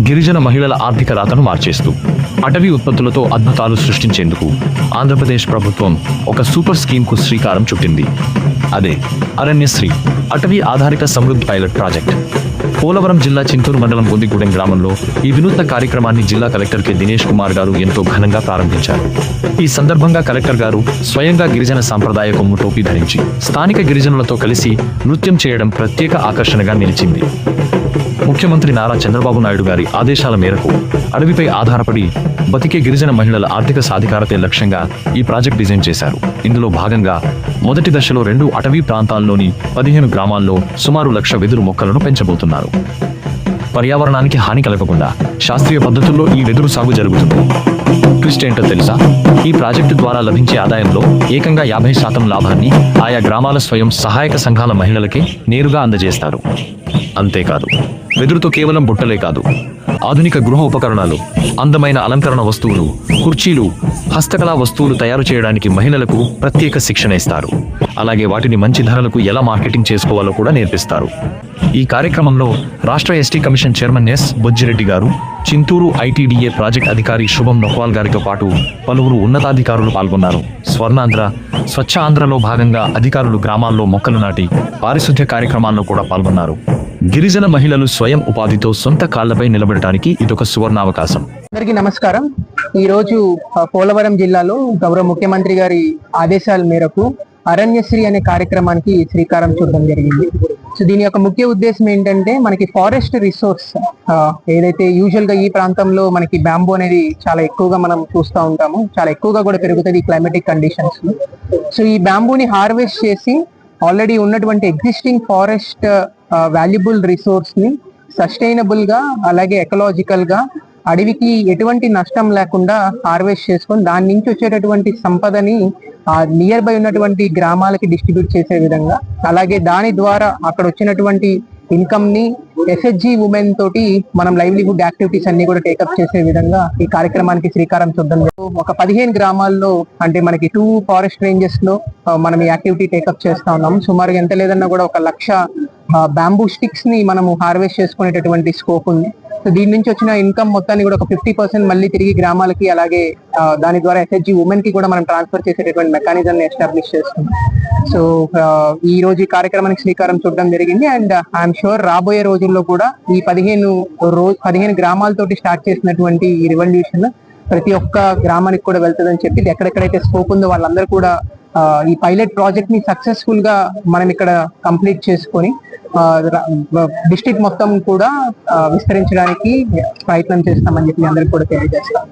గిరిజన మహిళల ఆర్థిక రాతను మార్చేస్తూ అటవీ ఉత్పత్తులతో అద్భుతాలు సృష్టించేందుకు ఆంధ్రప్రదేశ్ ప్రభుత్వం ఒక సూపర్ స్కీమ్కు శ్రీకారం చుట్టింది. అదే అరణ్యశ్రీ అటవీ ఆధారిత సమృద్ధి పైలట్ ప్రాజెక్ట్. పోలవరం జిల్లా చింతూరు మండలం గొందిగూడెం గ్రామంలో ఈ వినూత్న కార్యక్రమాన్ని జిల్లా కలెక్టర్ కె దినేష్ కుమార్ గారు ఎంతో ఘనంగా ప్రారంభించారు. ఈ సందర్భంగా కలెక్టర్ గారు స్వయంగా గిరిజన సాంప్రదాయ కొమ్ము టోపీ ధరించి స్థానిక గిరిజనులతో కలిసి నృత్యం చేయడం ప్రత్యేక ఆకర్షణగా నిలిచింది. ముఖ్యమంత్రి నారా చంద్రబాబు నాయుడు గారి ఆదేశాల మేరకు అడవిపై ఆధారపడి బతికే గిరిజన మహిళల ఆర్థిక సాధికారతే లక్ష్యంగా ఈ ప్రాజెక్ట్ డిజైన్ చేశారు. ఇందులో భాగంగా మొదటి దశలో 2 అటవీ ప్రాంతాల్లోని 15 గ్రామాల్లో సుమారు 1,00,000 వెదురు మొక్కలను పెంచబోతున్నారు. పర్యావరణానికి హాని కలగకుండా శాస్త్రీయ పద్ధతుల్లో ఈ వెదురు సాగు జరుగుతుంది. ట్విస్ట్ ఏంటో తెలుసా? ఈ ప్రాజెక్టు ద్వారా లభించే ఆదాయంలో ఏకంగా 50% లాభాన్ని ఆయా గ్రామాల స్వయం సహాయక సంఘాల మహిళలకే నేరుగా అందజేస్తారు. అంతేకాదు, వెదురుతో కేవలం బుట్టలే కాదు, ఆధునిక గృహ ఉపకరణాలు, అందమైన అలంకరణ వస్తువులు, కుర్చీలు, హస్తకళా వస్తువులు తయారు చేయడానికి మహిళలకు ప్రత్యేక శిక్షణ ఇస్తారు. అలాగే వాటిని మంచి ధరలకు ఎలా మార్కెటింగ్ చేసుకోవాలో కూడా నేర్పిస్తారు. ఈ కార్యక్రమంలో రాష్ట్ర ST commission chairman S Bojjireddy గారు, చింతూరు ఐటీడీఏ ప్రాజెక్ట్ అధికారి శుభం నొక్వాల్ గారితో పాటు పలువురు ఉన్నతాధికారులు పాల్గొన్నారు. స్వర్ణాంధ్ర, స్వచ్ఛ ఆంధ్రలో భాగంగా అధికారులు గ్రామాల్లో మొక్కలు నాటి పారిశుద్ధ్య కార్యక్రమాల్లో కూడా పాల్గొన్నారు. గిరిజన మహిళలు స్వయం ఉపాధితో సొంత కాళ్లపై నిలబడటానికి ఇదొక సువర్ణావకాశం. అందరికీ నమస్కారం. ఈరోజు పోలవరం జిల్లాలో గౌరవ ముఖ్యమంత్రి గారి ఆదేశాల మేరకు అరణ్యశ్రీ అనే కార్యక్రమానికి శ్రీకారం చుట్టడం జరిగింది. సో దీని యొక్క ముఖ్య ఉద్దేశం ఏంటంటే, మనకి ఫారెస్ట్ రిసోర్స్ ఏదైతే యూజువల్ గా ఈ ప్రాంతంలో మనకి బ్యాంబూ అనేది చాలా ఎక్కువగా మనం చూస్తూ ఉంటాము, చాలా ఎక్కువగా కూడా పెరుగుతుంది క్లైమేటిక్ కండిషన్స్. సో ఈ బ్యాంబూని హార్వెస్ట్ చేసి ఆల్రెడీ ఉన్నటువంటి ఎగ్జిస్టింగ్ ఫారెస్ట్ వాల్యుబుల్ రిసోర్స్ ని సస్టైనబుల్ గా, అలాగే ఎకలాజికల్ గా, అడవికి ఎటువంటి నష్టం లేకుండా హార్వెస్ట్ చేసుకొని దాని నుంచి వచ్చేటటువంటి సంపదని నియర్ బై ఉన్నటువంటి గ్రామాలకి డిస్ట్రిబ్యూట్ చేసే విధంగా, అలాగే దాని ద్వారా అక్కడ వచ్చినటువంటి ఇన్కమ్ ని ఎస్హెచ్జి ఉమెన్ తోటి మనం లైవ్లీహుడ్ యాక్టివిటీస్ అన్ని కూడా టేకప్ చేసే విధంగా ఈ కార్యక్రమానికి శ్రీకారం చుట్టడం. ఒక 15 గ్రామాల్లో, అంటే మనకి 2 ఫారెస్ట్ రేంజెస్ లో మనం ఈ యాక్టివిటీ టేకప్ చేస్తా ఉన్నాం. సుమారుగా ఎంత లేదన్నా కూడా 1,00,000 బ్యాంబూ స్టిక్స్ ని మనము హార్వెస్ట్ చేసుకునేటటువంటి స్కోప్ ఉంది. సో దీని నుంచి వచ్చిన ఇన్కమ్ మొత్తాన్ని కూడా ఒక 50% మళ్ళీ తిరిగి గ్రామాలకి, అలాగే దాని ద్వారా ఎస్హెచ్జి ఉమెన్ కి కూడా మనం ట్రాన్స్ఫర్ చేసేటటువంటి మెకానిజం ఎస్టాబ్లిష్ చేస్తున్నాం. సో ఈ రోజు ఈ కార్యక్రమానికి శ్రీకారం చుట్టడం జరిగింది. అండ్ ఐఎమ్ షూర్ రాబోయే రోజుల్లో కూడా ఈ 15 గ్రామాలతోటి స్టార్ట్ చేసినటువంటి ఈ రివల్యూషన్ ప్రతి ఒక్క గ్రామానికి కూడా వెళ్తుందని చెప్పి, ఎక్కడెక్కడైతే స్కోప్ ఉందో వాళ్ళందరూ కూడా ఈ పైలట్ ప్రాజెక్ట్ ని సక్సెస్ఫుల్ గా మనం ఇక్కడ కంప్లీట్ చేసుకొని డిస్ట్రిక్ట్ మొత్తం కూడా విస్తరించడానికి ప్రయత్నం చేస్తామని చెప్పి అందరికి కూడా తెలియజేస్తాం.